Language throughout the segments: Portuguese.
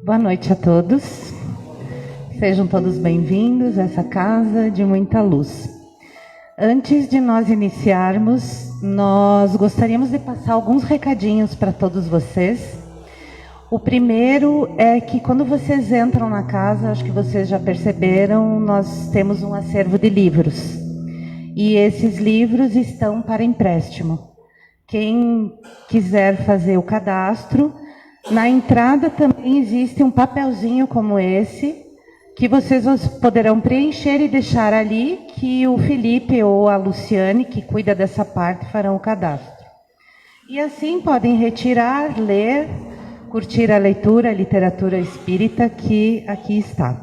Boa noite a todos. Sejam todos bem-vindos a essa casa de muita luz. Antes de nós iniciarmos, nós gostaríamos de passar alguns recadinhos para todos vocês. O primeiro é que quando vocês entram na casa, acho que vocês já perceberam, nós temos um acervo de livros. E esses livros estão para empréstimo. Quem quiser fazer o cadastro, na entrada também existe um papelzinho como esse, que vocês poderão preencher e deixar ali, que o Felipe ou a Luciane, que cuida dessa parte, farão o cadastro. E assim podem retirar, ler, curtir a leitura, a literatura espírita que aqui está.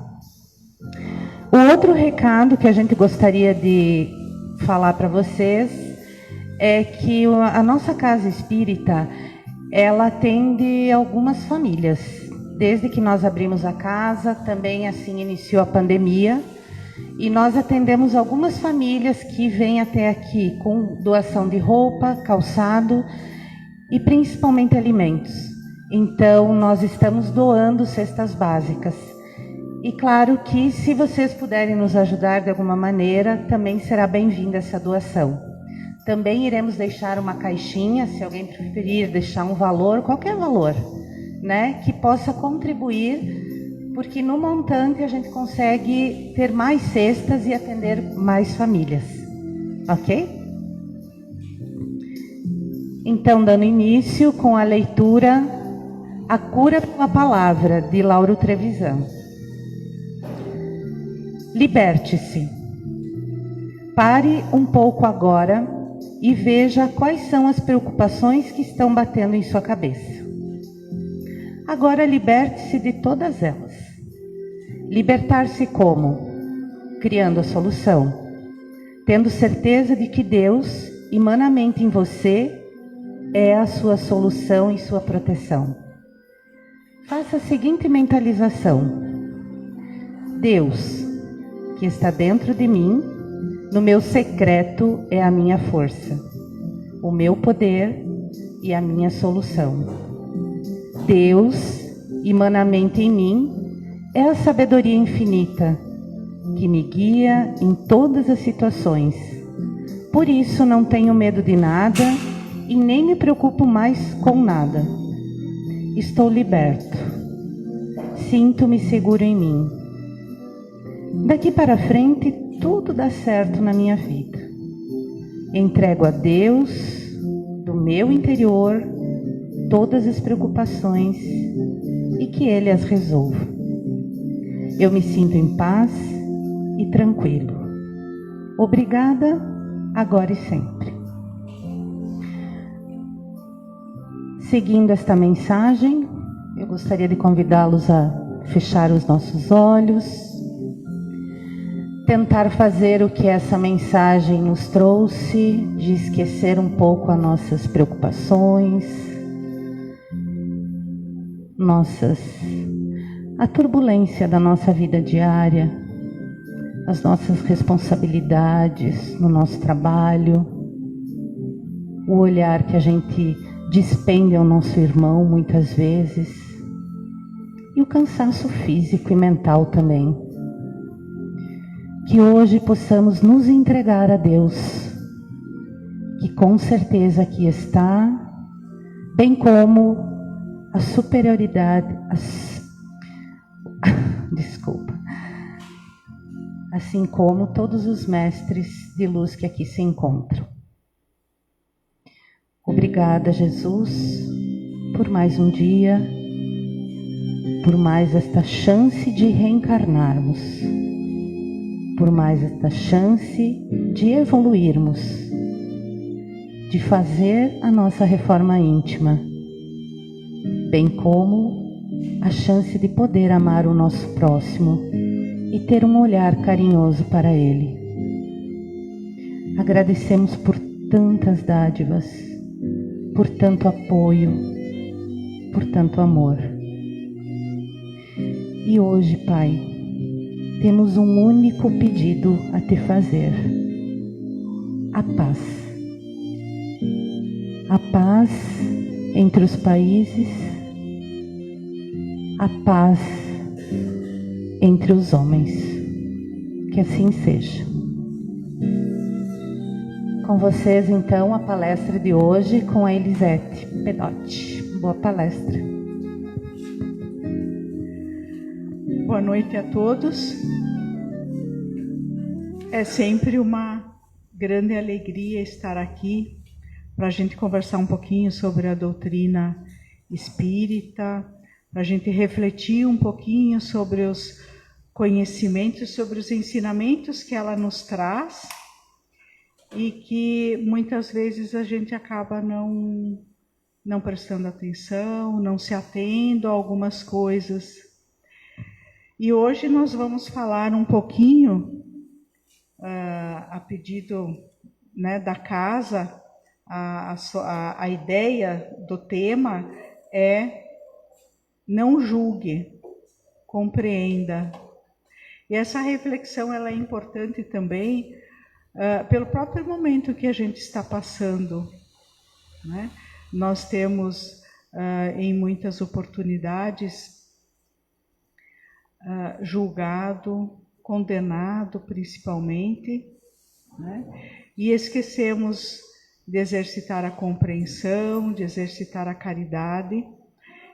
O outro recado que a gente gostaria de falar para vocês é que a nossa casa espírita, ela atende algumas famílias. Desde que nós abrimos a casa, também assim iniciou a pandemia, e nós atendemos algumas famílias que vêm até aqui com doação de roupa, calçado e principalmente alimentos. Então, nós estamos doando cestas básicas. E claro que se vocês puderem nos ajudar de alguma maneira, também será bem-vinda essa doação. Também iremos deixar uma caixinha, se alguém preferir deixar um valor, qualquer valor, né, que possa contribuir, porque no montante a gente consegue ter mais cestas e atender mais famílias. Ok? Então, dando início com a leitura A Cura pela Palavra, de Lauro Trevisan. Liberte-se. Pare um pouco agora e veja quais são as preocupações que estão batendo em sua cabeça. Agora liberte-se de todas elas. Libertar-se como? Criando a solução. Tendo certeza de que Deus, imanamente em você, é a sua solução e sua proteção. Faça a seguinte mentalização. Deus, que está dentro de mim, no meu secreto é a minha força, o meu poder e a minha solução. Deus, imanamente em mim, é a sabedoria infinita, que me guia em todas as situações. Por isso não tenho medo de nada e nem me preocupo mais com nada. Estou liberto. Sinto-me seguro em mim. Daqui para frente, tudo dá certo na minha vida. Entrego a Deus, do meu interior, todas as preocupações e que Ele as resolva. Eu me sinto em paz e tranquilo. Obrigada, agora e sempre. Seguindo esta mensagem, eu gostaria de convidá-los a fechar os nossos olhos, tentar fazer o que essa mensagem nos trouxe, de esquecer um pouco as nossas preocupações, a turbulência da nossa vida diária, as nossas responsabilidades no nosso trabalho, o olhar que a gente despende ao nosso irmão muitas vezes, e o cansaço físico e mental também. Que hoje possamos nos entregar a Deus, que com certeza aqui está, bem como a superioridade, assim como todos os mestres de luz que aqui se encontram. Obrigada, Jesus, por mais um dia, por mais esta chance de reencarnarmos, por mais esta chance de evoluirmos, de fazer a nossa reforma íntima, bem como a chance de poder amar o nosso próximo e ter um olhar carinhoso para ele. Agradecemos por tantas dádivas, por tanto apoio, por tanto amor. E hoje, Pai, temos um único pedido a te fazer: a paz. A paz entre os países, a paz entre os homens. Que assim seja. Com vocês, então, a palestra de hoje com a Elisete Pedotti. Boa palestra. Boa noite a todos. É sempre uma grande alegria estar aqui para a gente conversar um pouquinho sobre a doutrina espírita, para a gente refletir um pouquinho sobre os conhecimentos, sobre os ensinamentos que ela nos traz e que muitas vezes a gente acaba não prestando atenção, não se atendo a algumas coisas. E hoje nós vamos falar um pouquinho, a pedido, né, da casa, a ideia do tema é não julgue, compreenda. E essa reflexão ela é importante também pelo próprio momento que a gente está passando, né? Nós temos em muitas oportunidades julgado, condenado principalmente, né? E esquecemos de exercitar a compreensão, de exercitar a caridade.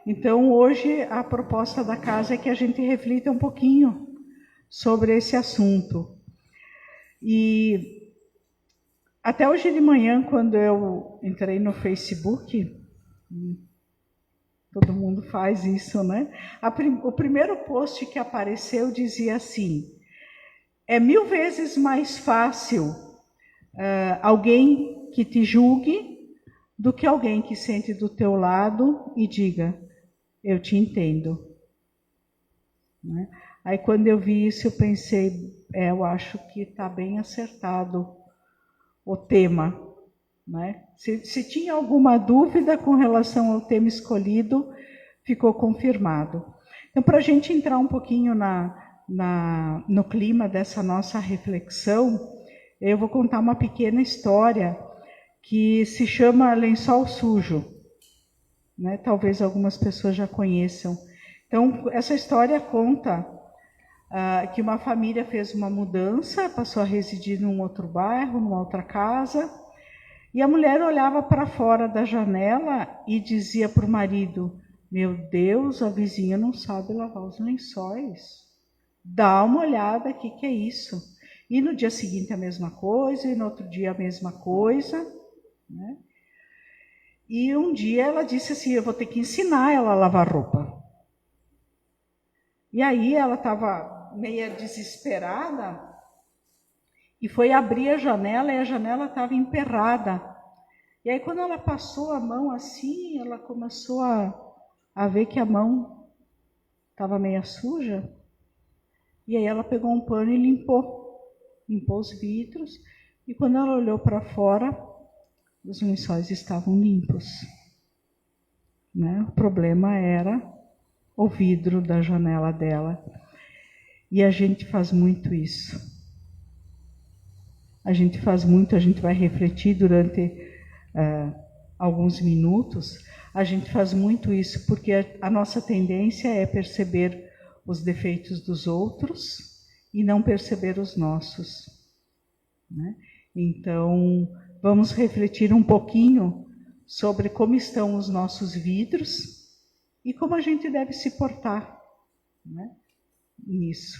Então hoje a proposta da casa é que a gente reflita um pouquinho sobre esse assunto. E até hoje de manhã, quando eu entrei no Facebook, todo mundo faz isso, né? O primeiro post que apareceu dizia assim: é 1000 vezes mais fácil alguém que te julgue do que alguém que sente do teu lado e diga, eu te entendo. Né? Aí quando eu vi isso, eu pensei, eu acho que está bem acertado o tema. Né? Se tinha alguma dúvida com relação ao tema escolhido, ficou confirmado. Então, para a gente entrar um pouquinho no clima dessa nossa reflexão, eu vou contar uma pequena história que se chama Lençol Sujo. Né? Talvez algumas pessoas já conheçam. Então, essa história conta que uma família fez uma mudança, passou a residir num outro bairro, numa outra casa, e a mulher olhava para fora da janela e dizia para o marido, meu Deus, a vizinha não sabe lavar os lençóis. Dá uma olhada, o que é isso? E no dia seguinte a mesma coisa, e no outro dia a mesma coisa. Né? E um dia ela disse assim, eu vou ter que ensinar ela a lavar roupa. E aí ela estava meia desesperada e foi abrir a janela e a janela estava emperrada. E aí quando ela passou a mão assim, ela começou a ver que a mão estava meia suja. E aí ela pegou um pano e limpou os vidros. E quando ela olhou para fora, os lençóis estavam limpos. Né? O problema era o vidro da janela dela. E a gente faz muito isso. A gente faz muito, a gente vai refletir durante alguns minutos. A gente faz muito isso porque a nossa tendência é perceber os defeitos dos outros e não perceber os nossos. Né? Então, vamos refletir um pouquinho sobre como estão os nossos vidros e como a gente deve se portar, né, nisso.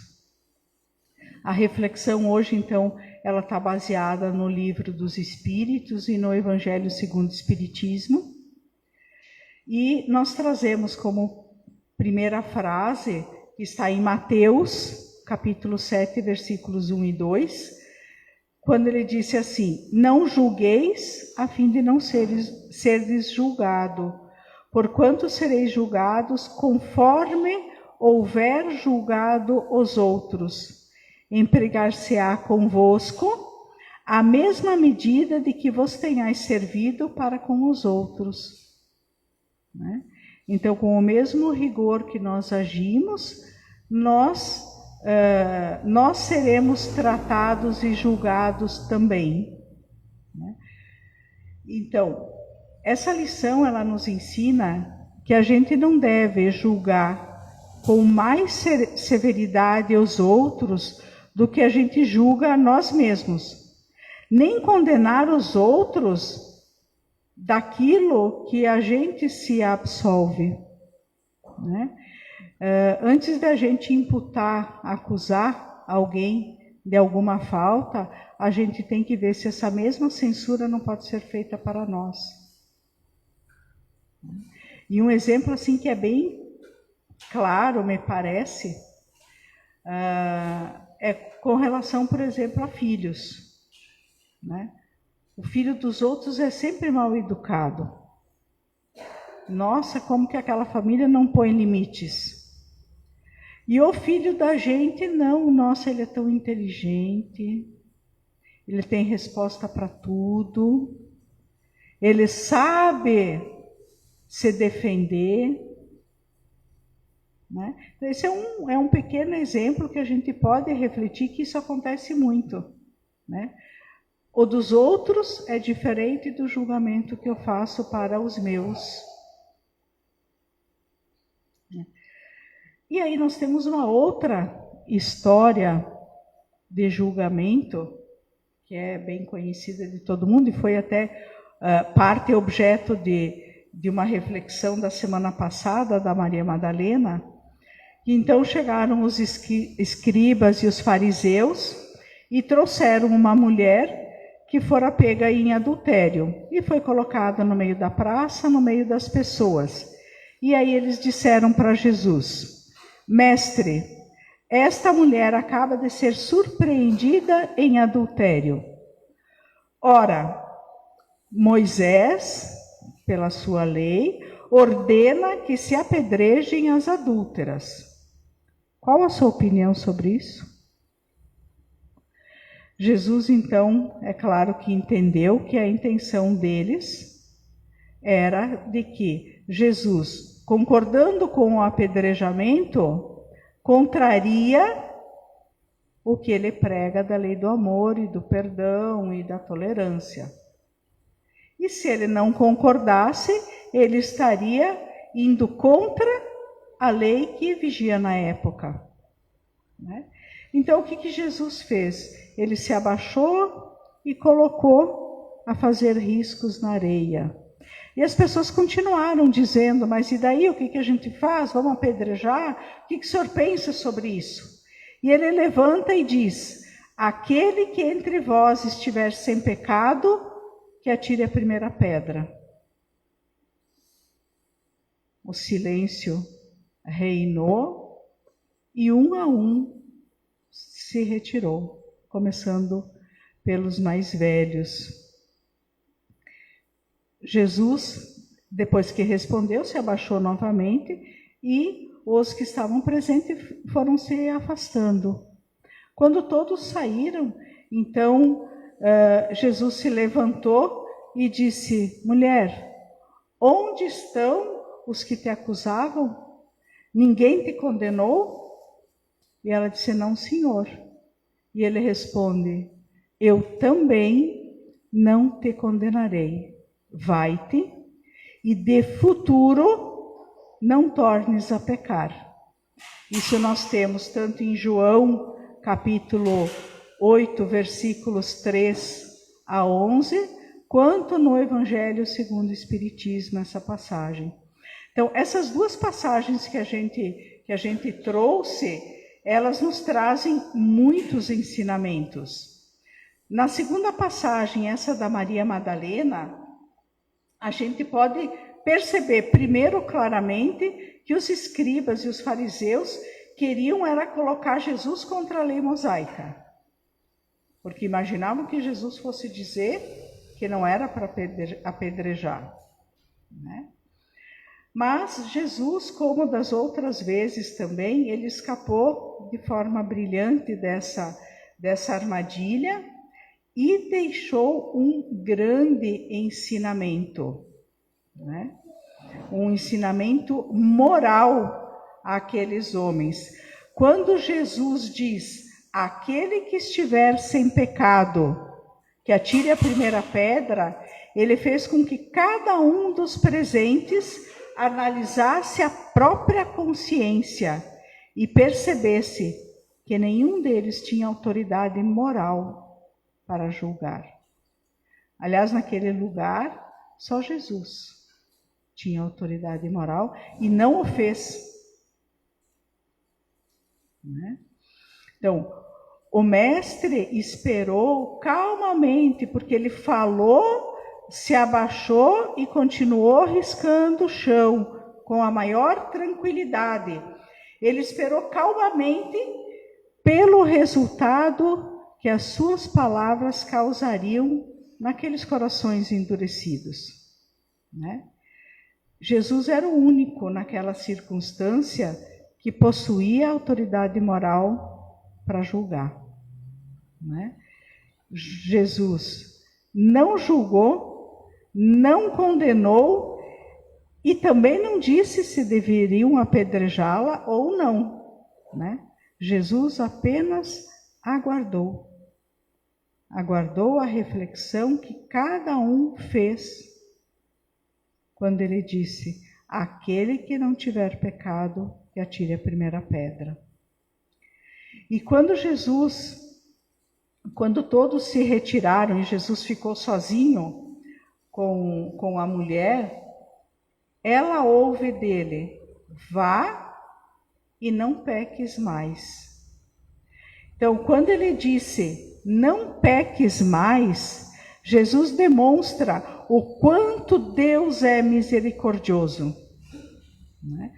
A reflexão hoje, então, ela está baseada no Livro dos Espíritos e no Evangelho segundo o Espiritismo. E nós trazemos como primeira frase, que está em Mateus, capítulo 7, versículos 1 e 2, quando ele disse assim, não julgueis a fim de não seres julgado, porquanto sereis julgados conforme houver julgado os outros. Empregar-se-á convosco a mesma medida de que vos tenhais servido para com os outros. Né? Então, com o mesmo rigor que nós agimos, nós seremos tratados e julgados também. Né? Então, essa lição ela nos ensina que a gente não deve julgar com mais severidade os outros do que a gente julga a nós mesmos, nem condenar os outros daquilo que a gente se absolve, né? Antes da gente imputar, acusar alguém de alguma falta, a gente tem que ver se essa mesma censura não pode ser feita para nós. E um exemplo assim que é bem claro, me parece, é com relação, por exemplo, a filhos, né? O filho dos outros é sempre mal educado. Nossa, como que aquela família não põe limites? E o filho da gente, não. Nossa, ele é tão inteligente, ele tem resposta para tudo, ele sabe se defender, né? Então, esse é um pequeno exemplo que a gente pode refletir que isso acontece muito, né? O dos outros é diferente do julgamento que eu faço para os meus. E aí nós temos uma outra história de julgamento, que é bem conhecida de todo mundo, e foi até parte e objeto de uma reflexão da semana passada, da Maria Madalena. E então chegaram os escribas e os fariseus e trouxeram uma mulher que fora pega em adultério e foi colocada no meio da praça, no meio das pessoas. E aí eles disseram para Jesus: Mestre, esta mulher acaba de ser surpreendida em adultério. Ora, Moisés, pela sua lei, ordena que se apedrejem as adúlteras. Qual a sua opinião sobre isso? Jesus, então, é claro que entendeu que a intenção deles era de que Jesus, concordando com o apedrejamento, contraria o que ele prega da lei do amor e do perdão e da tolerância. E se ele não concordasse, ele estaria indo contra a lei que vigia na época, né? Então, o que Jesus fez? Ele se abaixou e colocou a fazer riscos na areia. E as pessoas continuaram dizendo: mas e daí, o que a gente faz? Vamos apedrejar? O que o senhor pensa sobre isso? E ele levanta e diz: aquele que entre vós estiver sem pecado, que atire a primeira pedra. O silêncio reinou e um a um se retirou, começando pelos mais velhos. Jesus, depois que respondeu, se abaixou novamente e os que estavam presentes foram se afastando. Quando todos saíram, então Jesus se levantou e disse: mulher, onde estão os que te acusavam? Ninguém te condenou? E ela disse: não, Senhor. E ele responde: eu também não te condenarei. Vai-te e de futuro não tornes a pecar. Isso nós temos tanto em João, capítulo 8, versículos 3 a 11, quanto no Evangelho segundo o Espiritismo, essa passagem. Então, essas duas passagens que a gente trouxe, elas nos trazem muitos ensinamentos. Na segunda passagem, essa da Maria Madalena, a gente pode perceber primeiro claramente que os escribas e os fariseus queriam era colocar Jesus contra a lei mosaica, porque imaginavam que Jesus fosse dizer que não era para apedrejar, né? Mas Jesus, como das outras vezes também, ele escapou de forma brilhante dessa armadilha e deixou um grande ensinamento, né? Um ensinamento moral àqueles homens. Quando Jesus diz: aquele que estiver sem pecado, que atire a primeira pedra, ele fez com que cada um dos presentes analisasse a própria consciência e percebesse que nenhum deles tinha autoridade moral para julgar. Aliás, naquele lugar, só Jesus tinha autoridade moral e não o fez. Né? Então, o mestre esperou calmamente, porque ele falou, se abaixou e continuou riscando o chão com a maior tranquilidade. Ele esperou calmamente pelo resultado que as suas palavras causariam naqueles corações endurecidos. Né? Jesus era o único naquela circunstância que possuía autoridade moral para julgar. Né? Jesus não julgou, não condenou e também não disse se deveriam apedrejá-la ou não. Né? Jesus apenas aguardou a reflexão que cada um fez quando ele disse: aquele que não tiver pecado, que atire a primeira pedra. E quando todos se retiraram e Jesus ficou sozinho com a mulher, ela ouve dele: vá e não peques mais. Então, quando ele disse, não peques mais, Jesus demonstra o quanto Deus é misericordioso. Né?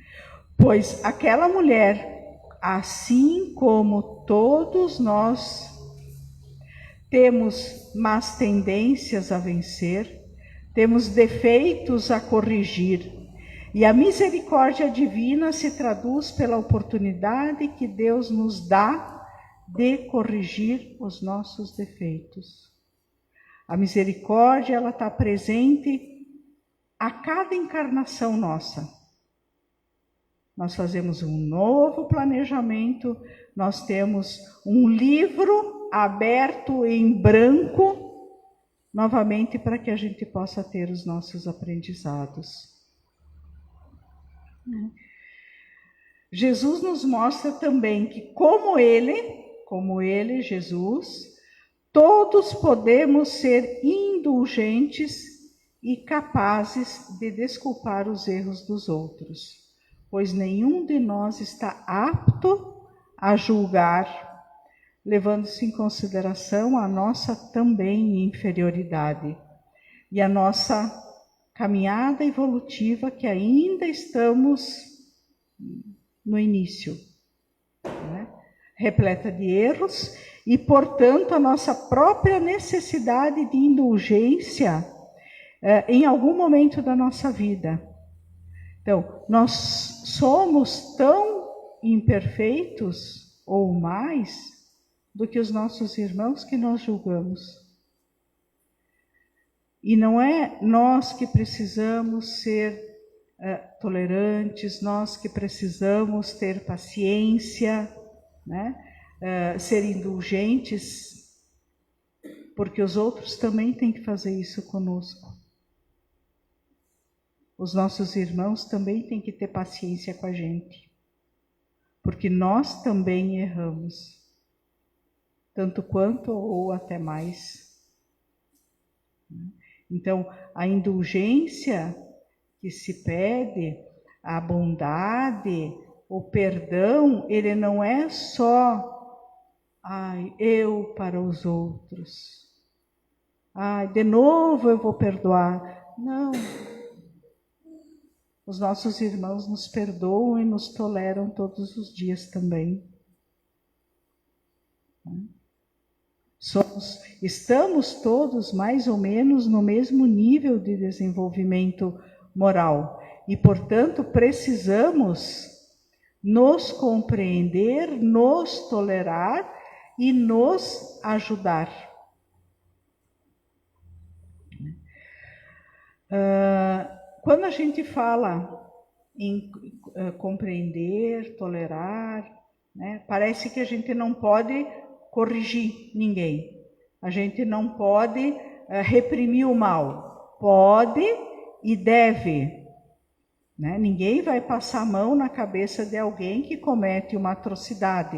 Pois aquela mulher, assim como todos nós, temos más tendências a vencer, temos defeitos a corrigir, e a misericórdia divina se traduz pela oportunidade que Deus nos dá de corrigir os nossos defeitos. A misericórdia, ela está presente a cada encarnação nossa. Nós fazemos um novo planejamento, nós temos um livro aberto em branco, novamente para que a gente possa ter os nossos aprendizados. Jesus nos mostra também que, como ele, Jesus, todos podemos ser indulgentes e capazes de desculpar os erros dos outros, pois nenhum de nós está apto a julgar, levando-se em consideração a nossa também inferioridade e a nossa caminhada evolutiva que ainda estamos no início, né? Repleta de erros e, portanto, a nossa própria necessidade de indulgência em algum momento da nossa vida. Então, nós somos tão imperfeitos ou mais do que os nossos irmãos que nós julgamos. E não é nós que precisamos ser tolerantes, nós que precisamos ter paciência, né? Ser indulgentes, porque os outros também têm que fazer isso conosco. Os nossos irmãos também têm que ter paciência com a gente, porque nós também erramos, tanto quanto ou até mais. Então, a indulgência que se pede, a bondade, o perdão, ele não é só eu para os outros. De novo eu vou perdoar. Não. Os nossos irmãos nos perdoam e nos toleram todos os dias também. Estamos todos mais ou menos no mesmo nível de desenvolvimento moral e, portanto, precisamos nos compreender, nos tolerar e nos ajudar. Quando a gente fala em compreender, tolerar, né, parece que a gente não pode corrigir ninguém. A gente não pode reprimir o mal. Pode e deve. né? Ninguém vai passar a mão na cabeça de alguém que comete uma atrocidade,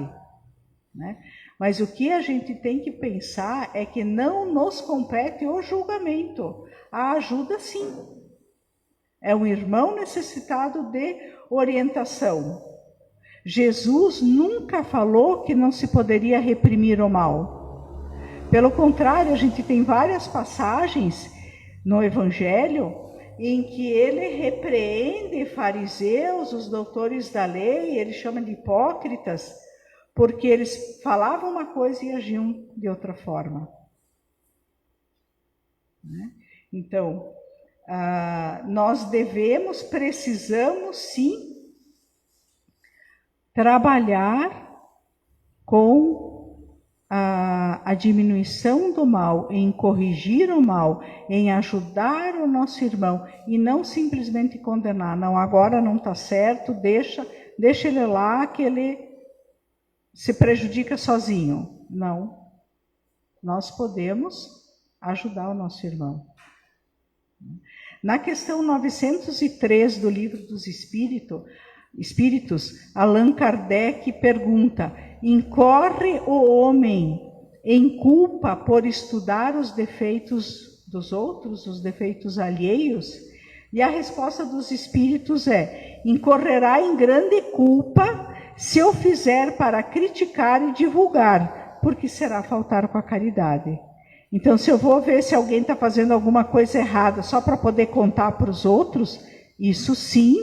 né? Mas o que a gente tem que pensar é que não nos compete o julgamento. A ajuda, sim. É um irmão necessitado de orientação. Jesus nunca falou que não se poderia reprimir o mal. Pelo contrário, a gente tem várias passagens no Evangelho em que ele repreende fariseus, os doutores da lei, ele chama de hipócritas, porque eles falavam uma coisa e agiam de outra forma. Então, nós precisamos sim trabalhar com a diminuição do mal, em corrigir o mal, em ajudar o nosso irmão e não simplesmente condenar. Não, agora não está certo, deixa ele lá que ele se prejudica sozinho. Não, nós podemos ajudar o nosso irmão. Na questão 903 do Livro dos Espíritos, Allan Kardec pergunta: incorre o homem em culpa por estudar os defeitos dos outros, os defeitos alheios? E a resposta dos espíritos é: incorrerá em grande culpa se o fizer para criticar e divulgar, porque será faltar com a caridade. Então, se eu vou ver se alguém está fazendo alguma coisa errada só para poder contar para os outros, isso sim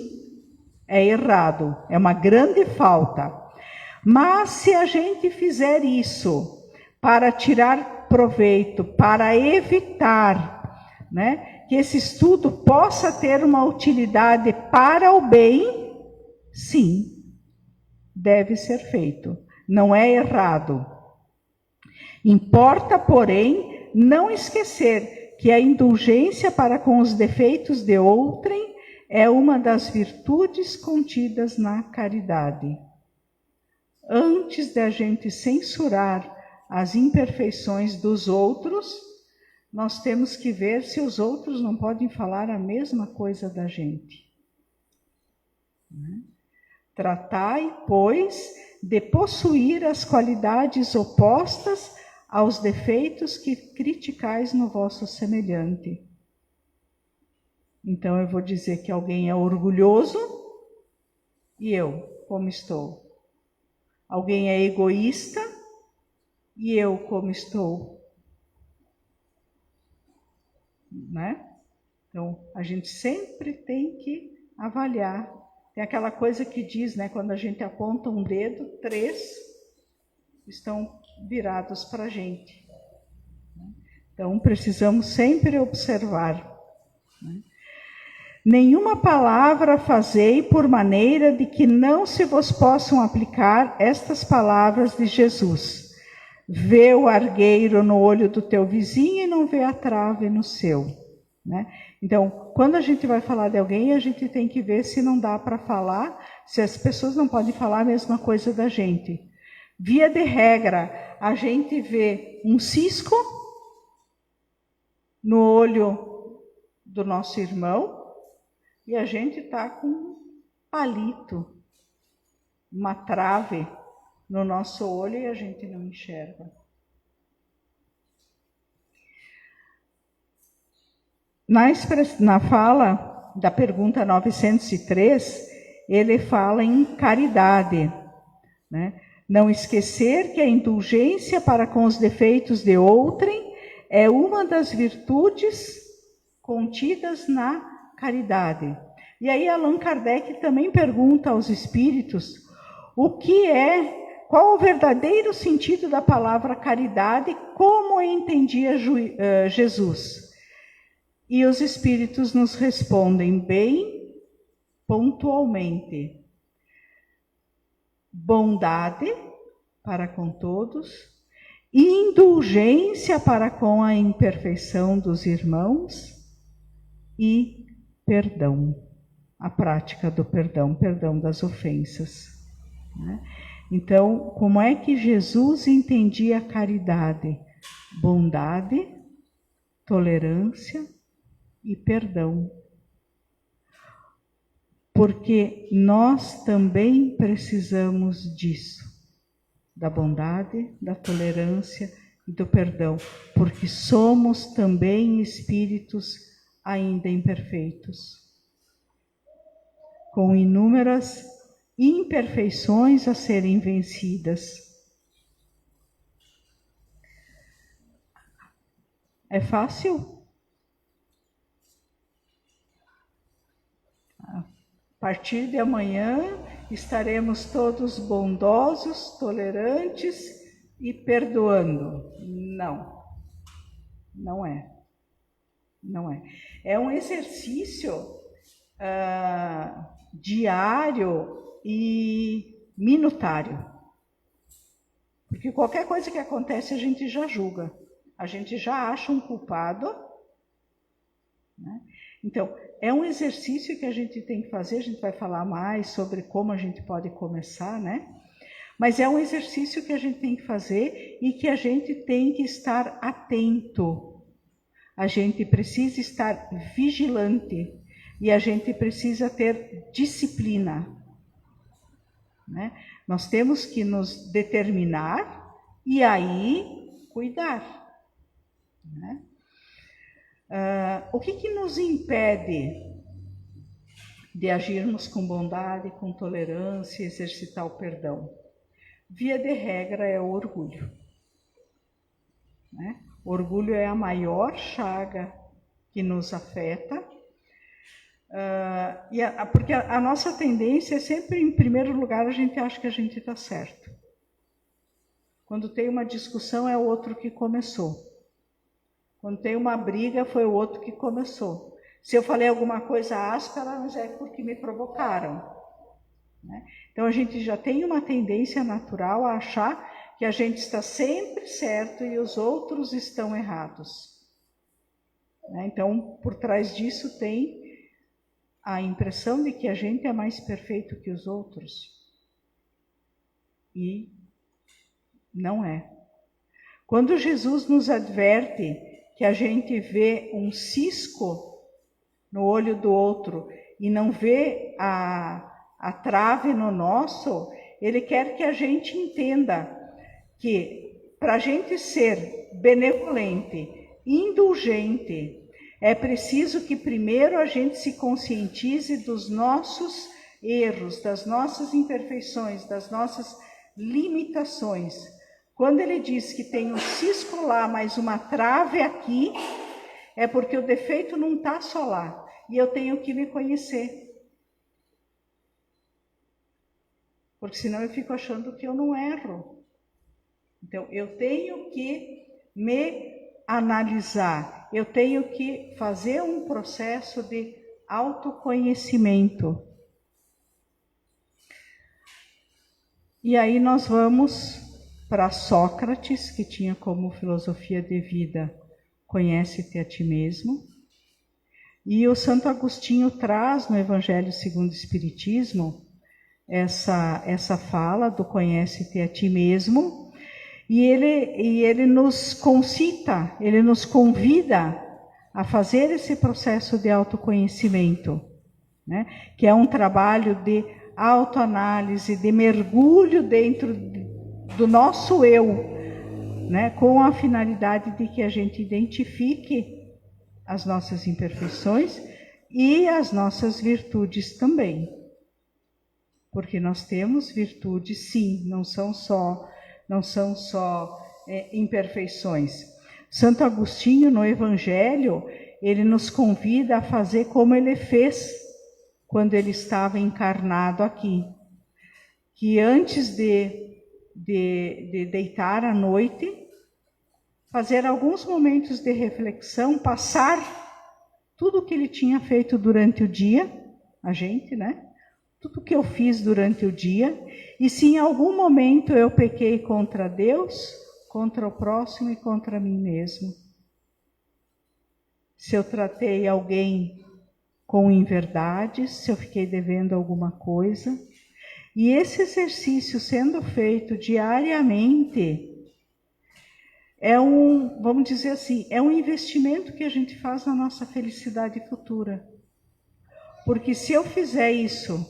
é errado, é uma grande falta. Mas se a gente fizer isso para tirar proveito, para evitar, né, que esse estudo possa ter uma utilidade para o bem, sim, deve ser feito. Não é errado. Importa, porém, não esquecer que a indulgência para com os defeitos de outrem é uma das virtudes contidas na caridade. Antes de a gente censurar as imperfeições dos outros, nós temos que ver se os outros não podem falar a mesma coisa da gente. Tratai, pois, de possuir as qualidades opostas aos defeitos que criticais no vosso semelhante. Então eu vou dizer que alguém é orgulhoso e eu, como estou? Alguém é egoísta e eu, como estou? Né? Então a gente sempre tem que avaliar. Tem aquela coisa que diz, né, quando a gente aponta um dedo, 3 estão virados para a gente. Então, precisamos sempre observar. Nenhuma palavra fazei por maneira de que não se vos possam aplicar estas palavras de Jesus. Vê o argueiro no olho do teu vizinho e não vê a trave no seu. Né? Então, quando a gente vai falar de alguém, a gente tem que ver se não dá para falar, se as pessoas não podem falar a mesma coisa da gente. Via de regra, a gente vê um cisco no olho do nosso irmão e a gente está com um palito, uma trave no nosso olho e a gente não enxerga. Na fala da pergunta 903, ele fala em caridade, né? Não esquecer que a indulgência para com os defeitos de outrem é uma das virtudes contidas na caridade. E aí Allan Kardec também pergunta aos espíritos qual o verdadeiro sentido da palavra caridade, como entendia Jesus. E os espíritos nos respondem bem pontualmente: bondade para com todos, indulgência para com a imperfeição dos irmãos e perdão, a prática do perdão das ofensas. Né? Então, como é que Jesus entendia a caridade? Bondade, tolerância e perdão. porque nós também precisamos disso, da bondade, da tolerância e do perdão, porque somos também espíritos ainda imperfeitos, com inúmeras imperfeições a serem vencidas. É fácil? A partir de amanhã estaremos todos bondosos, tolerantes e perdoando. Não, não é. Não é. É um exercício diário e minutário. Porque qualquer coisa que acontece a gente já julga. A gente já acha um culpado, né? Então, é um exercício que a gente tem que fazer, a gente vai falar mais sobre como a gente pode começar, né? Mas é um exercício que a gente tem que fazer e que a gente tem que estar atento. A gente precisa estar vigilante e a gente precisa ter disciplina, né? Nós temos que nos determinar e aí cuidar, né? O que nos impede de agirmos com bondade, com tolerância e exercitar o perdão? Via de regra é o orgulho, né? O orgulho é a maior chaga que nos afeta, porque a nossa tendência é sempre, em primeiro lugar, a gente acha que a gente está certo. Quando tem uma discussão, é o outro que começou. Quando tem uma briga, foi o outro que começou. Se eu falei alguma coisa áspera, mas é porque me provocaram, né? Então, a gente já tem uma tendência natural a achar que a gente está sempre certo e os outros estão errados, né? Então, por trás disso tem a impressão de que a gente é mais perfeito que os outros. E não é. Quando Jesus nos adverte que a gente vê um cisco no olho do outro e não vê a trave no nosso, ele quer que a gente entenda que para a gente ser benevolente, indulgente, é preciso que primeiro a gente se conscientize dos nossos erros, das nossas imperfeições, das nossas limitações. Quando ele diz que tem um cisco lá, mas uma trave aqui, é porque o defeito não está só lá. E eu tenho que me conhecer. Porque senão eu fico achando que eu não erro. Então, eu tenho que me analisar. Eu tenho que fazer um processo de autoconhecimento. E aí nós vamos para Sócrates, que tinha como filosofia de vida, conhece-te a ti mesmo. E o Santo Agostinho traz no Evangelho segundo o Espiritismo essa fala do conhece-te a ti mesmo, e ele nos concita, ele nos convida a fazer esse processo de autoconhecimento, né? Que é um trabalho de autoanálise, de mergulho dentro do nosso eu, né? Com a finalidade de que a gente identifique as nossas imperfeições e as nossas virtudes também. Porque nós temos virtudes, sim, não são só imperfeições. Santo Agostinho, no Evangelho, ele nos convida a fazer como ele fez quando ele estava encarnado aqui. Que antes de deitar à noite, fazer alguns momentos de reflexão, passar tudo o que ele tinha feito durante o dia, a gente, né? Tudo que eu fiz durante o dia, e se em algum momento eu pequei contra Deus, contra o próximo e contra mim mesmo. Se eu tratei alguém com inverdades, se eu fiquei devendo alguma coisa. E esse exercício sendo feito diariamente é vamos dizer assim, é um investimento que a gente faz na nossa felicidade futura. Porque se eu fizer isso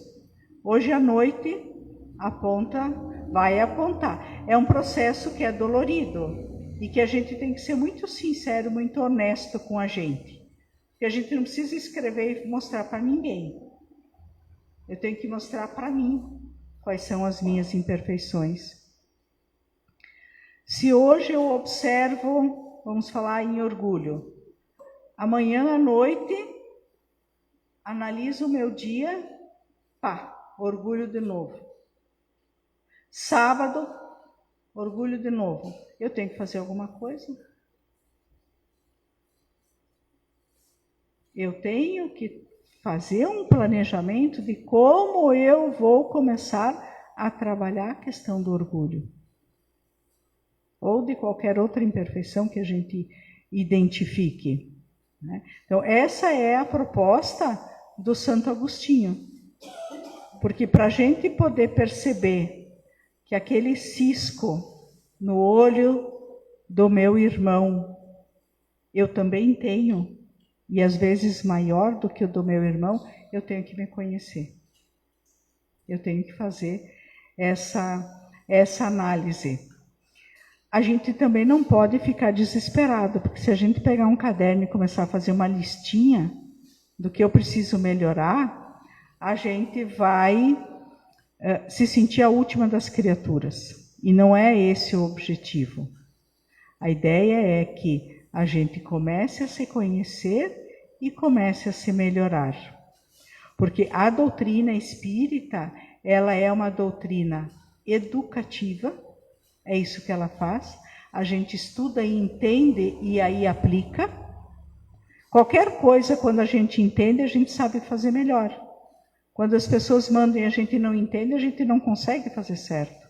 hoje à noite, a ponta vai apontar. É um processo que é dolorido e que a gente tem que ser muito sincero, muito honesto com a gente. Porque a gente não precisa escrever e mostrar para ninguém. Eu tenho que mostrar para mim quais são as minhas imperfeições. Se hoje eu observo, vamos falar em orgulho, amanhã à noite, analiso o meu dia, orgulho de novo. Sábado, orgulho de novo. Eu tenho que fazer alguma coisa? Eu tenho que fazer um planejamento de como eu vou começar a trabalhar a questão do orgulho. Ou de qualquer outra imperfeição que a gente identifique. Né? Então, essa é a proposta do Santo Agostinho. Porque para a gente poder perceber que aquele cisco no olho do meu irmão, eu também tenho, e às vezes maior do que o do meu irmão, eu tenho que me conhecer. Eu tenho que fazer essa análise. A gente também não pode ficar desesperado, porque se a gente pegar um caderno e começar a fazer uma listinha do que eu preciso melhorar, a gente vai se sentir a última das criaturas. E não é esse o objetivo. A ideia é que a gente comece a se conhecer e comece a se melhorar. Porque a doutrina espírita, ela é uma doutrina educativa, é isso que ela faz. A gente estuda e entende e aí aplica. Qualquer coisa, quando a gente entende, a gente sabe fazer melhor. Quando as pessoas mandam e a gente não entende, a gente não consegue fazer certo.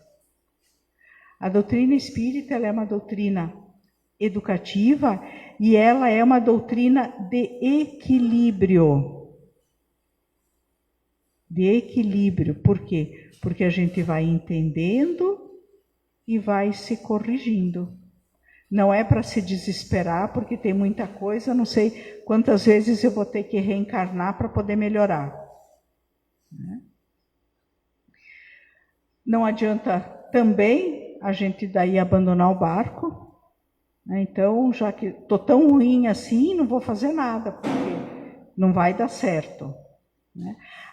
A doutrina espírita, ela é uma doutrina educativa e ela é uma doutrina de equilíbrio. De equilíbrio. Por quê? Porque a gente vai entendendo e vai se corrigindo. Não é para se desesperar, porque tem muita coisa, não sei quantas vezes eu vou ter que reencarnar para poder melhorar. Não adianta também a gente daí abandonar o barco. Então, já que estou tão ruim assim, não vou fazer nada, porque não vai dar certo.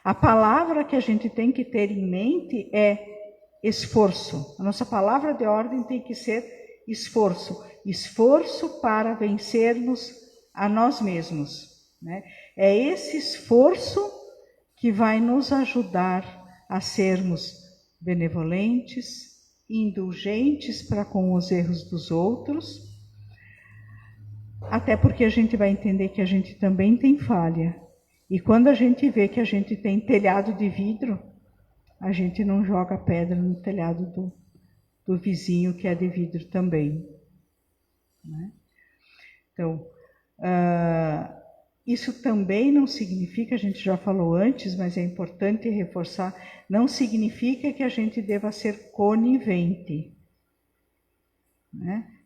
A palavra que a gente tem que ter em mente é esforço. A nossa palavra de ordem tem que ser esforço. Esforço para vencermos a nós mesmos. É esse esforço que vai nos ajudar a sermos benevolentes, indulgentes para com os erros dos outros, até porque a gente vai entender que a gente também tem falha. E quando a gente vê que a gente tem telhado de vidro, a gente não joga pedra no telhado do vizinho que é de vidro também. Então, isso também não significa, a gente já falou antes, mas é importante reforçar, não significa que a gente deva ser conivente.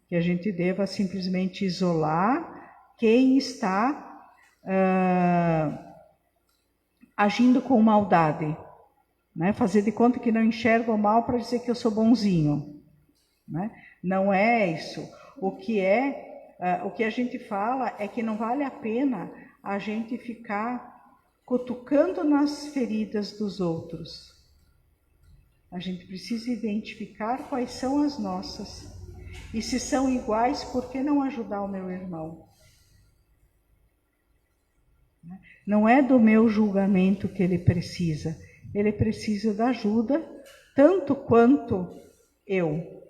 Que a gente deva simplesmente isolar quem está agindo com maldade. Fazer de conta que não enxerga o mal para dizer que eu sou bonzinho. Não é isso. O que a gente fala é que não vale a pena a gente ficar cutucando nas feridas dos outros. A gente precisa identificar quais são as nossas. E se são iguais, por que não ajudar o meu irmão? Não é do meu julgamento que ele precisa da ajuda, tanto quanto eu.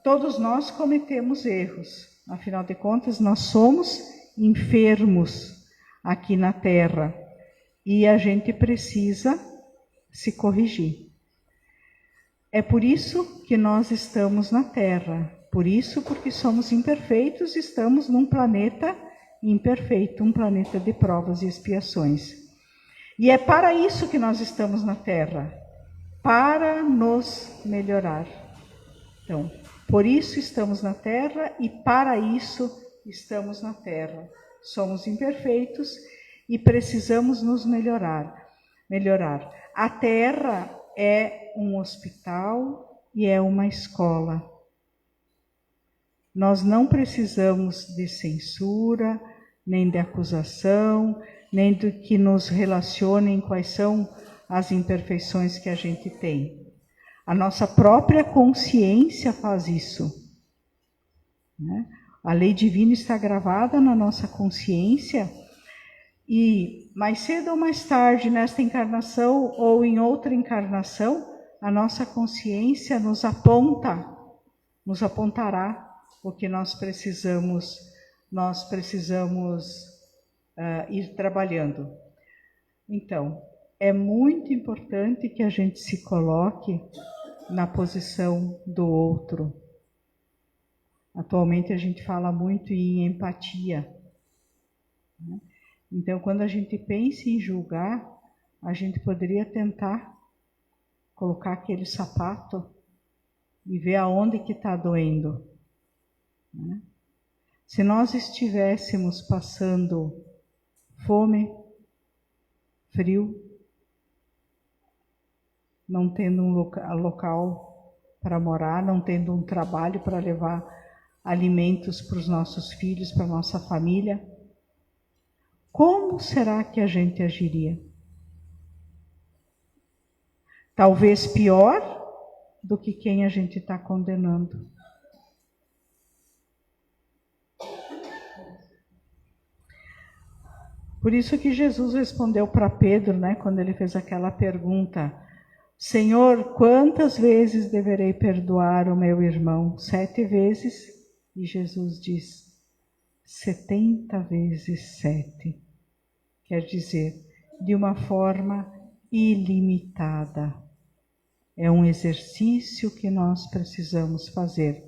Todos nós cometemos erros, afinal de contas, nós somos enfermos aqui na Terra e a gente precisa se corrigir. É por isso que nós estamos na Terra, porque somos imperfeitos, estamos num planeta imperfeito, um planeta de provas e expiações. E é para isso que nós estamos na Terra, para nos melhorar. Então, por isso estamos na Terra e para isso estamos na Terra. somos imperfeitos e precisamos nos melhorar. A Terra é um hospital e é uma escola. Nós não precisamos de censura, nem de acusação, nem de que nos relacionem quais são as imperfeições que a gente tem. A nossa própria consciência faz isso, né? A lei divina está gravada na nossa consciência e mais cedo ou mais tarde, nesta encarnação ou em outra encarnação, a nossa consciência nos apontará o que nós precisamos ir trabalhando. Então, é muito importante que a gente se coloque na posição do outro. Atualmente a gente fala muito em empatia, né? Então, quando a gente pensa em julgar, a gente poderia tentar colocar aquele sapato e ver aonde que está doendo, né? Se nós estivéssemos passando fome, frio, não tendo um local para morar, não tendo um trabalho para levar alimentos para os nossos filhos, para a nossa família, como será que a gente agiria? Talvez pior do que quem a gente está condenando. Por isso que Jesus respondeu para Pedro, né, quando ele fez aquela pergunta: Senhor, quantas vezes deverei perdoar o meu irmão? 7 vezes? E Jesus diz, 70 vezes 7. Quer dizer, de uma forma ilimitada. É um exercício que nós precisamos fazer.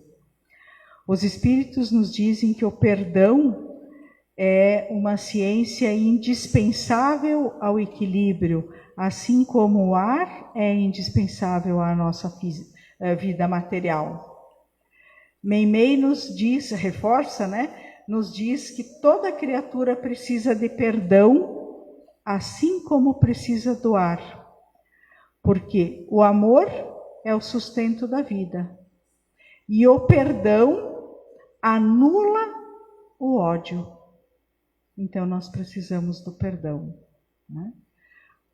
Os Espíritos nos dizem que o perdão é uma ciência indispensável ao equilíbrio, assim como o ar é indispensável à nossa vida material. Meimei nos diz, reforça, né? Nos diz que toda criatura precisa de perdão, assim como precisa do ar. Porque o amor é o sustento da vida. E o perdão anula o ódio. Então, nós precisamos do perdão, né?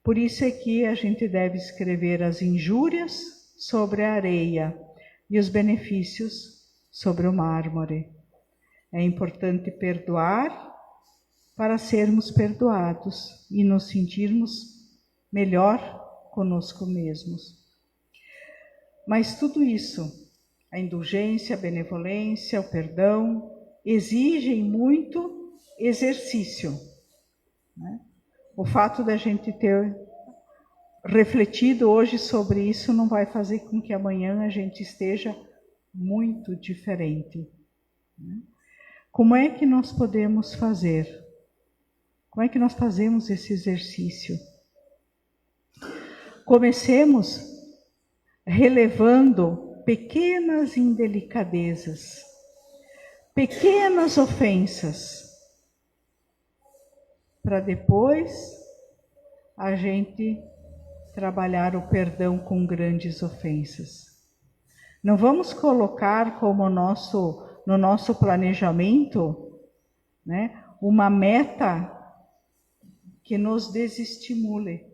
Por isso é que a gente deve escrever as injúrias sobre a areia e os benefícios sobre o mármore. É importante perdoar para sermos perdoados e nos sentirmos melhor conosco mesmos. Mas tudo isso, a indulgência, a benevolência, o perdão, exigem muito exercício, né? O fato da gente ter refletido hoje sobre isso não vai fazer com que amanhã a gente esteja muito diferente, né? Como é que nós podemos fazer? Como é que nós fazemos esse exercício? Comecemos relevando pequenas indelicadezas, pequenas ofensas, para depois a gente trabalhar o perdão com grandes ofensas. Não vamos colocar como no nosso planejamento, né, uma meta que nos desestimule.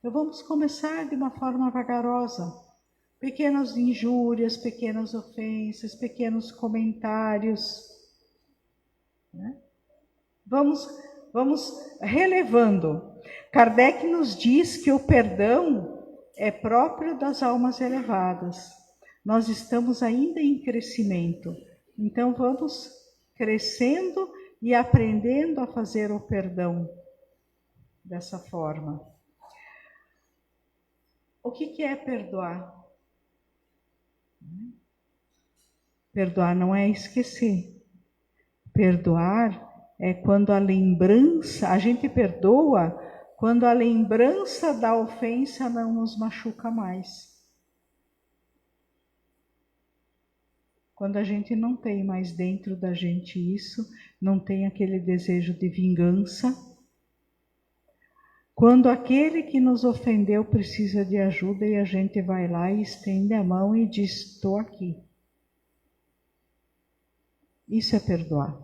Então vamos começar de uma forma vagarosa. Pequenas injúrias, pequenas ofensas, pequenos comentários, né? Vamos relevando. Kardec nos diz que o perdão é próprio das almas elevadas. Nós estamos ainda em crescimento. Então vamos crescendo e aprendendo a fazer o perdão dessa forma. O que é perdoar? Perdoar não é esquecer. Perdoar é quando a lembrança, a gente perdoa quando a lembrança da ofensa não nos machuca mais. Quando a gente não tem mais dentro da gente isso, não tem aquele desejo de vingança. Quando aquele que nos ofendeu precisa de ajuda e a gente vai lá e estende a mão e diz: estou aqui. Isso é perdoar.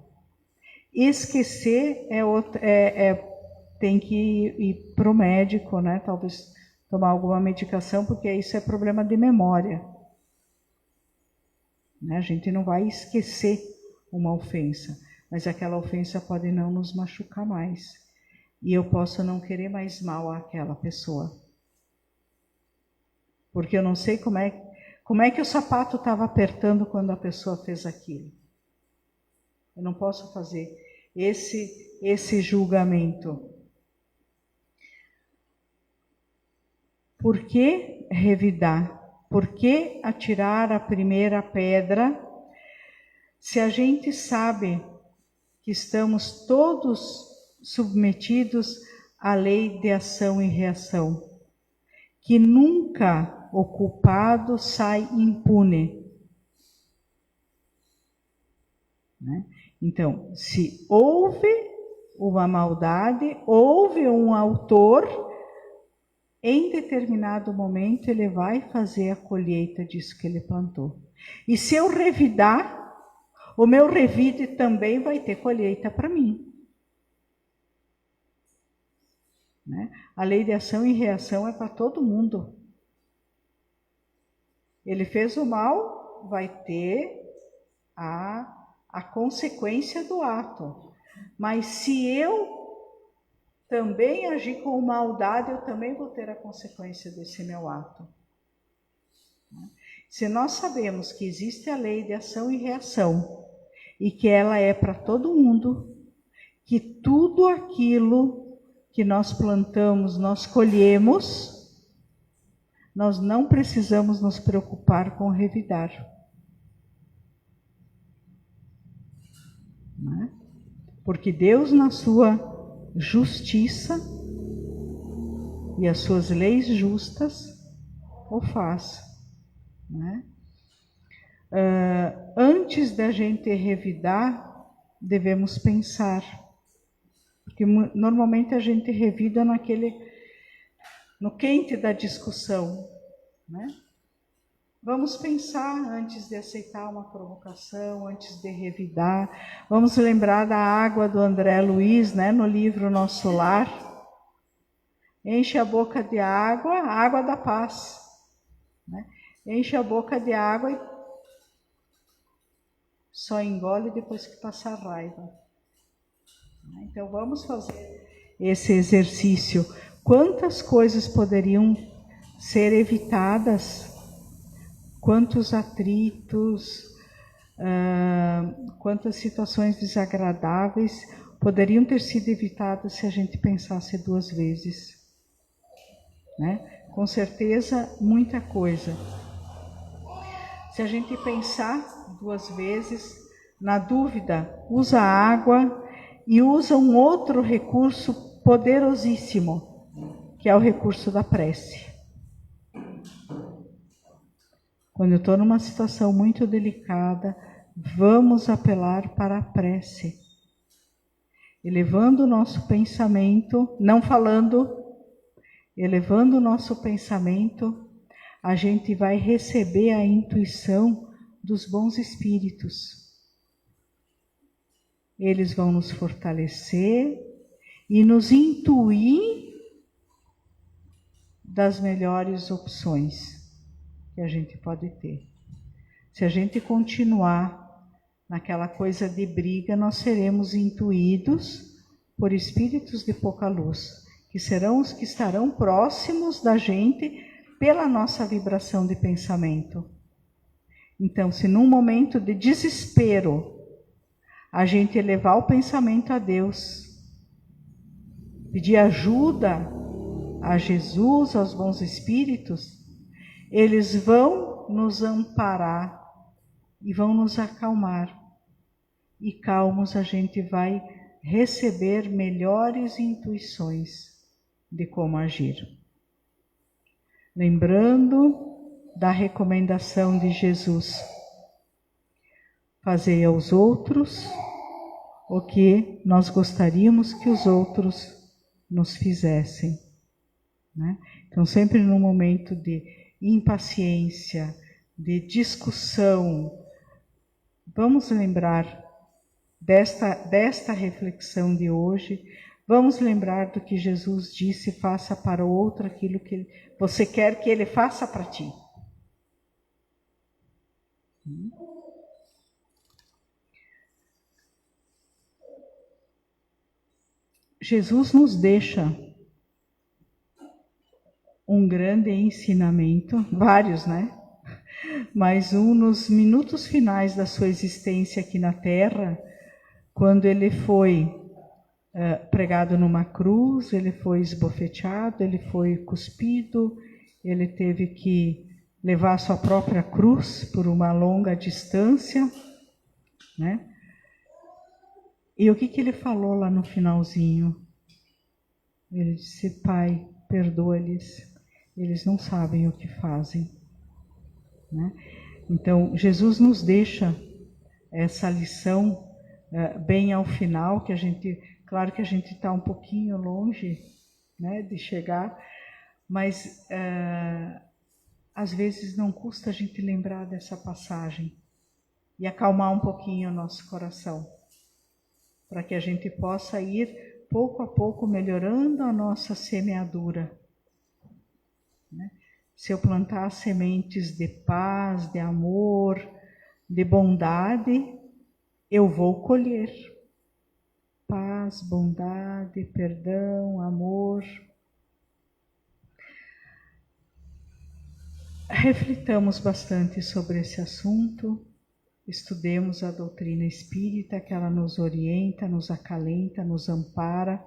Esquecer tem que ir para o médico, né? Talvez tomar alguma medicação, porque isso é problema de memória. Né? A gente não vai esquecer uma ofensa, mas aquela ofensa pode não nos machucar mais. E eu posso não querer mais mal àquela pessoa. Porque eu não sei como é que o sapato estava apertando quando a pessoa fez aquilo. Eu não posso fazer esse julgamento. Por que revidar? Por que atirar a primeira pedra se a gente sabe que estamos todos submetidos à lei de ação e reação? Que nunca o culpado sai impune. Né? Então, se houve uma maldade, houve um autor, em determinado momento ele vai fazer a colheita disso que ele plantou. E se eu revidar, o meu revide também vai ter colheita para mim. Né? A lei de ação e reação é para todo mundo. Ele fez o mal, vai ter a consequência do ato. Mas se eu também agir com maldade, eu também vou ter a consequência desse meu ato. Se nós sabemos que existe a lei de ação e reação, e que ela é para todo mundo, que tudo aquilo que nós plantamos, nós colhemos, nós não precisamos nos preocupar com revidar. Né? Porque Deus, na sua justiça e as suas leis justas, o faz. Né? Antes da gente revidar, devemos pensar. Porque normalmente a gente revida no quente da discussão. Né? Vamos pensar antes de aceitar uma provocação, antes de revidar. Vamos lembrar da água do André Luiz, né, no livro Nosso Lar. Enche a boca de água, a água da paz. Né? Enche a boca de água e só engole depois que passar raiva. Então vamos fazer esse exercício. Quantas coisas poderiam ser evitadas? Quantos atritos, quantas situações desagradáveis poderiam ter sido evitadas se a gente pensasse 2 vezes. Né? Com certeza, muita coisa. Se a gente pensar 2 vezes, na dúvida, usa água e usa um outro recurso poderosíssimo, que é o recurso da prece. Quando eu estou numa situação muito delicada, vamos apelar para a prece. Elevando o nosso pensamento, não falando, elevando o nosso pensamento, a gente vai receber a intuição dos bons espíritos. Eles vão nos fortalecer e nos intuir das melhores opções que a gente pode ter. Se a gente continuar naquela coisa de briga, nós seremos intuídos por espíritos de pouca luz, que serão os que estarão próximos da gente pela nossa vibração de pensamento. Então, se num momento de desespero, a gente elevar o pensamento a Deus, pedir ajuda a Jesus, aos bons espíritos, eles vão nos amparar e vão nos acalmar. E calmos a gente vai receber melhores intuições de como agir. Lembrando da recomendação de Jesus: fazei aos outros o que nós gostaríamos que os outros nos fizessem, né? Então, sempre num momento de impaciência, de discussão, vamos lembrar desta reflexão de hoje, vamos lembrar do que Jesus disse: faça para o outro aquilo que você quer que ele faça para ti. Jesus nos deixa um grande ensinamento, vários, né? Mas um nos minutos finais da sua existência aqui na Terra, quando ele foi pregado numa cruz, ele foi esbofeteado, ele foi cuspido, ele teve que levar a sua própria cruz por uma longa distância, né? E o que ele falou lá no finalzinho? Ele disse: Pai, perdoa-lhes, eles não sabem o que fazem, né? Então, Jesus nos deixa essa lição bem ao final, que a gente, claro que a gente está um pouquinho longe, né, de chegar, mas às vezes não custa a gente lembrar dessa passagem e acalmar um pouquinho o nosso coração, para que a gente possa ir pouco a pouco melhorando a nossa semeadura, né? Se eu plantar sementes de paz, de amor, de bondade, eu vou colher paz, bondade, perdão, amor. Reflitamos bastante sobre esse assunto, estudemos a doutrina espírita, que ela nos orienta, nos acalenta, nos ampara,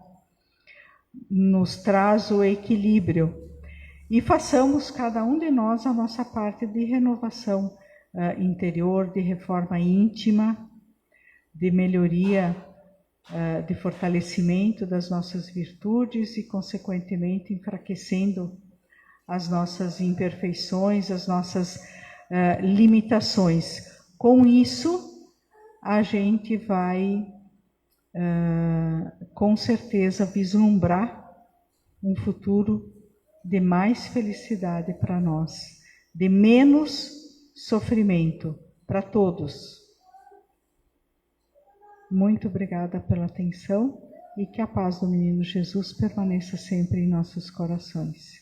nos traz o equilíbrio. E façamos cada um de nós a nossa parte de renovação interior, de reforma íntima, de melhoria, de fortalecimento das nossas virtudes e, consequentemente, enfraquecendo as nossas imperfeições, as nossas limitações. Com isso, a gente vai, com certeza, vislumbrar um futuro de mais felicidade para nós, de menos sofrimento para todos. Muito obrigada pela atenção e que a paz do Menino Jesus permaneça sempre em nossos corações.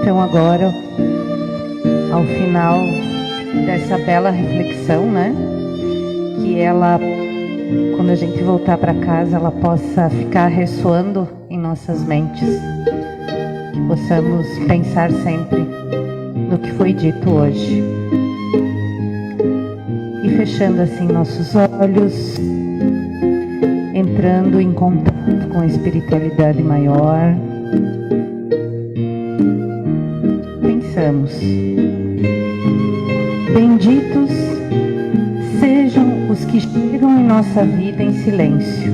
Então agora, ao final dessa bela reflexão, né, que ela, quando a gente voltar para casa, ela possa ficar ressoando em nossas mentes, que possamos pensar sempre no que foi dito hoje. E fechando assim nossos olhos, entrando em contato com a espiritualidade maior, pensamos: benditos sejam os que chegam em nossa vida em silêncio,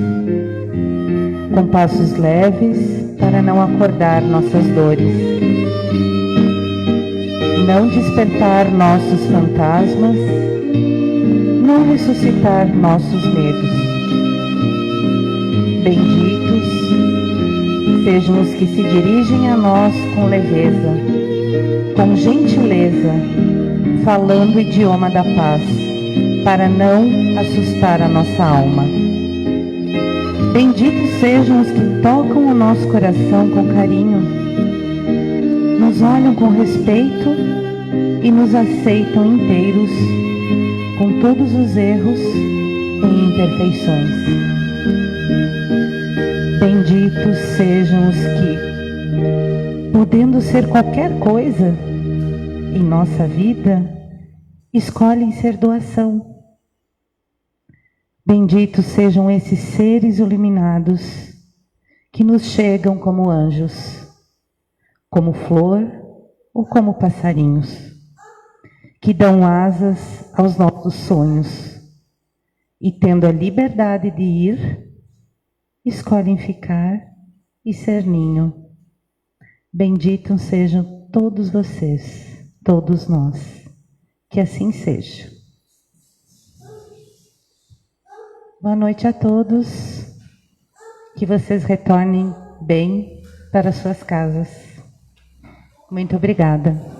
com passos leves para não acordar nossas dores, não despertar nossos fantasmas, não ressuscitar nossos medos. Benditos sejam os que se dirigem a nós com leveza, com gentileza, falando o idioma da paz, para não assustar a nossa alma. Benditos sejam os que tocam o nosso coração com carinho, nos olham com respeito e nos aceitam inteiros, com todos os erros e imperfeições. Benditos sejam os que, podendo ser qualquer coisa em nossa vida, escolhem ser doação. Benditos sejam esses seres iluminados que nos chegam como anjos, como flor ou como passarinhos, que dão asas aos nossos sonhos e, tendo a liberdade de ir, escolhem ficar e ser ninho. Benditos sejam todos vocês, todos nós, que assim seja. Boa noite a todos, que vocês retornem bem para suas casas. Muito obrigada.